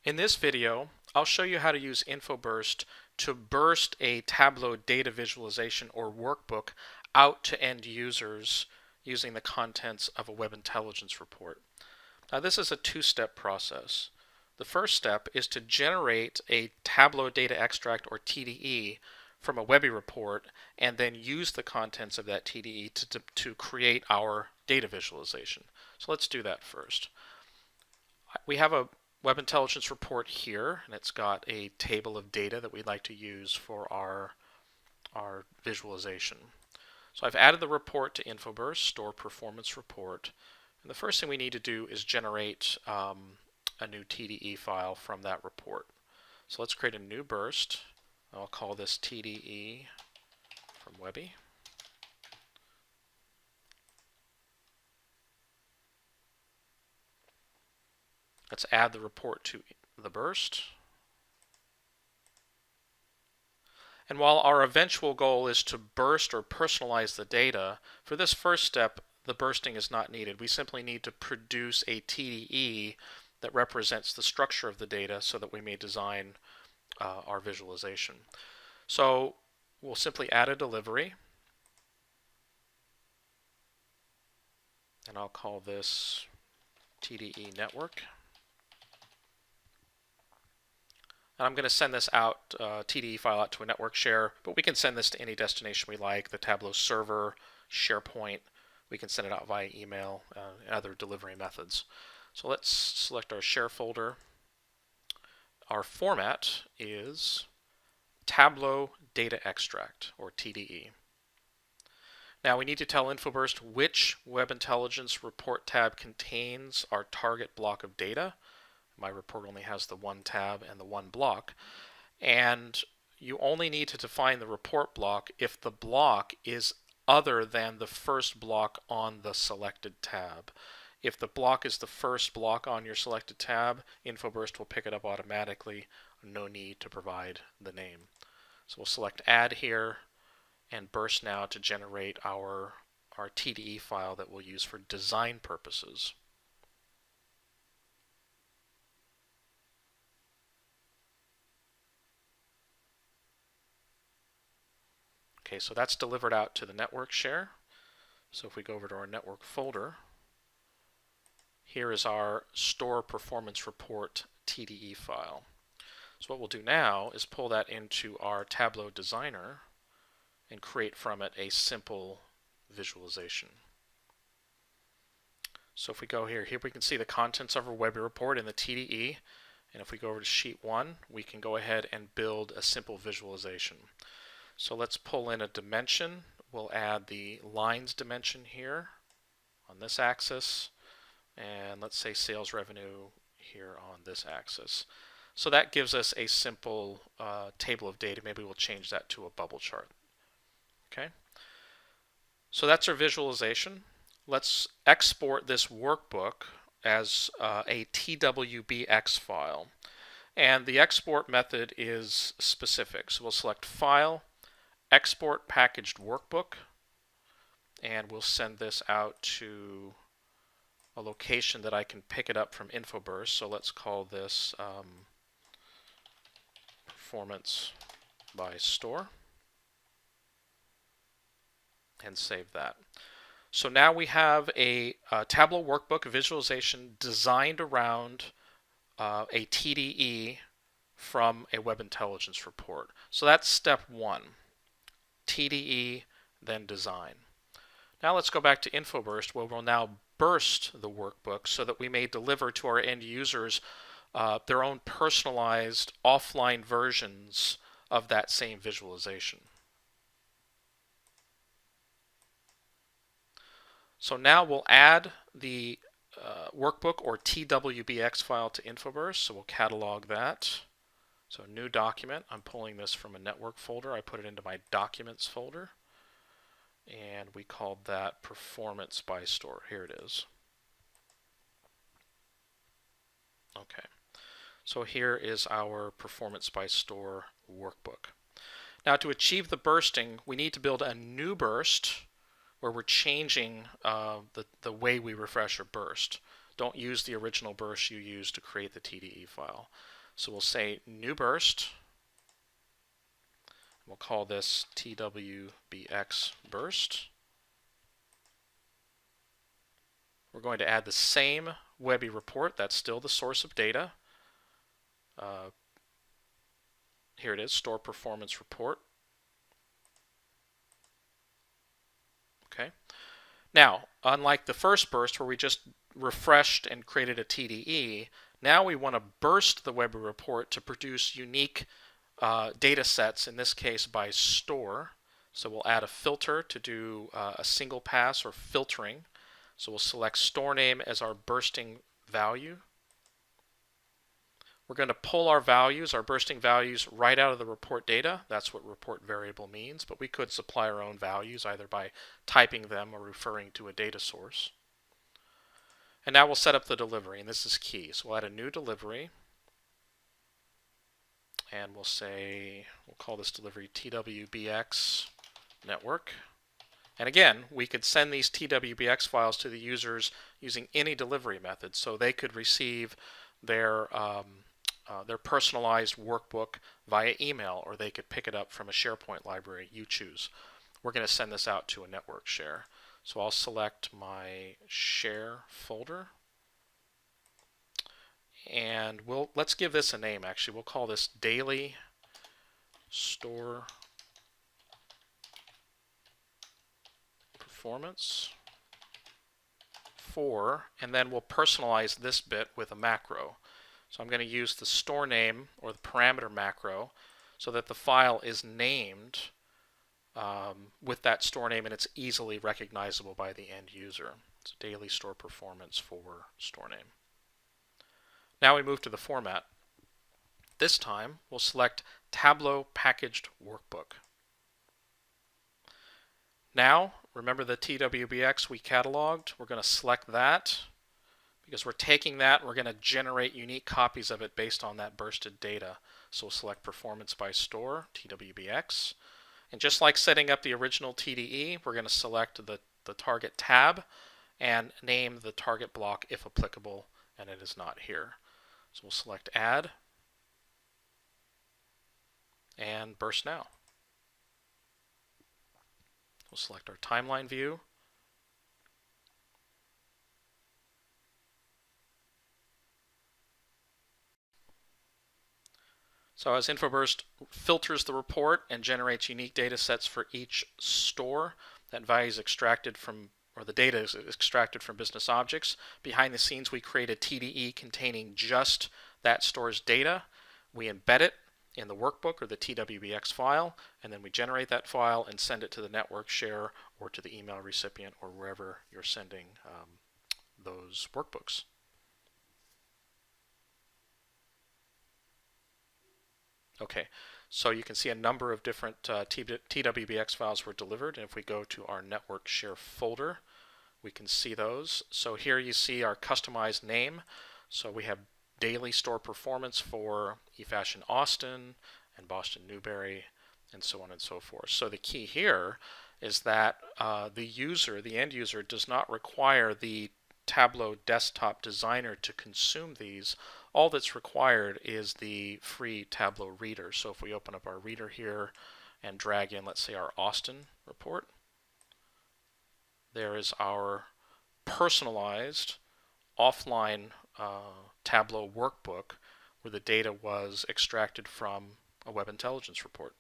In this video, I'll show you how to use InfoBurst to burst a Tableau data visualization or workbook out to end users using the contents of a web intelligence report. Now this is a two-step process. The first step is to generate a Tableau data extract or TDE from a Webby report and then use the contents of that TDE to create our data visualization. So let's do that first. We have a Web Intelligence report here, and it's got a table of data that we'd like to use for our visualization. So I've added the report to InfoBurst, Store Performance Report, and the first thing we need to do is generate a new TDE file from that report. So let's create a new burst. I'll call this TDE from Webby. Let's add the report to the burst. And while our eventual goal is to burst or personalize the data, for this first step, the bursting is not needed. We simply need to produce a TDE that represents the structure of the data so that we may design our visualization. So we'll simply add a delivery, and I'll call this TDE network. And I'm going to send this out, TDE file out to a network share, but we can send this to any destination we like, the Tableau server, SharePoint. We can send it out via email and other delivery methods. So let's select our share folder. Our format is Tableau Data Extract, or TDE. Now we need to tell InfoBurst which Web Intelligence report tab contains our target block of data. My report only has the one tab and the one block, and you only need to define the report block if the block is other than the first block on the selected tab. If the block is the first block on your selected tab, InfoBurst will pick it up automatically. No need to provide the name. So we'll select Add here and burst now to generate our TDE file that we'll use for design purposes. Okay, so that's delivered out to the network share. So if we go over to our network folder, here is our Store Performance Report TDE file. So what we'll do now is pull that into our Tableau Designer and create from it a simple visualization. So if we go here we can see the contents of our Webby report in the TDE, and if we go over to Sheet 1, we can go ahead and build a simple visualization. So let's pull in a dimension. We'll add the lines dimension here on this axis, and let's say sales revenue here on this axis. So that gives us a simple table of data. Maybe we'll change that to a bubble chart. Okay. So that's our visualization. Let's export this workbook as a TWBX file. And the export method is specific. So we'll select File, Export Packaged Workbook, and we'll send this out to a location that I can pick it up from InfoBurst. So let's call this Performance by Store, and save that. So now we have a Tableau workbook, a visualization designed around a TDE from a Web Intelligence report. So that's step one. TDE, then design. Now let's go back to InfoBurst, where we'll now burst the workbook so that we may deliver to our end users their own personalized offline versions of that same visualization. So now we'll add the workbook or TWBX file to InfoBurst, so we'll catalog that. So new document, I'm pulling this from a network folder. I put it into my documents folder, and we called that Performance by Store. Here it is. Okay, so here is our Performance by Store workbook. Now to achieve the bursting, we need to build a new burst where we're changing the way we refresh or burst. Don't use the original burst you used to create the TDE file. So we'll say new burst. We'll call this TWBX burst. We're going to add the same Webby report. That's still the source of data. Here it is, store performance report. Okay. Now, unlike the first burst where we just refreshed and created a TDE, now we want to burst the Webby report to produce unique data sets, in this case by store. So we'll add a filter to do a single pass or filtering. So we'll select store name as our bursting value. We're going to pull our values, our bursting values, right out of the report data. That's what report variable means, but we could supply our own values either by typing them or referring to a data source. And now we'll set up the delivery, and this is key. So we'll add a new delivery, and we'll call this delivery TWBX network. And again, we could send these TWBX files to the users using any delivery method, so they could receive their personalized workbook via email, or they could pick it up from a SharePoint library. You choose. We're going to send this out to a network share. So I'll select my share folder, and let's give this a name. Actually, we'll call this daily store performance 4, and then we'll personalize this bit with a macro. So I'm going to use the store name or the parameter macro so that the file is named with that store name and it's easily recognizable by the end user. It's daily store performance for store name. Now we move to the format. This time we'll select Tableau packaged workbook. Now, remember the TWBX we cataloged? We're going to select that because we're taking that and we're going to generate unique copies of it based on that bursted data. So we'll select Performance by Store, TWBX. And just like setting up the original TDE, we're going to select the target tab and name the target block if applicable, and it is not here. So we'll select Add and Burst Now. We'll select our timeline view. So as InfoBurst filters the report and generates unique data sets for each store, that value is extracted from, or the data is extracted from business objects. Behind the scenes, we create a TDE containing just that store's data. We embed it in the workbook or the TWBX file, and then we generate that file and send it to the network share or to the email recipient or wherever you're sending those workbooks. Okay, so you can see a number of different TWBX files were delivered, and if we go to our network share folder, we can see those. So here you see our customized name. So we have daily store performance for eFashion Austin and Boston Newberry and so on and so forth. So the key here is that the end user, does not require the Tableau desktop designer to consume these. All that's required is the free Tableau reader. So if we open up our reader here and drag in, let's say, our Austin report, there is our personalized offline Tableau workbook where the data was extracted from a web intelligence report.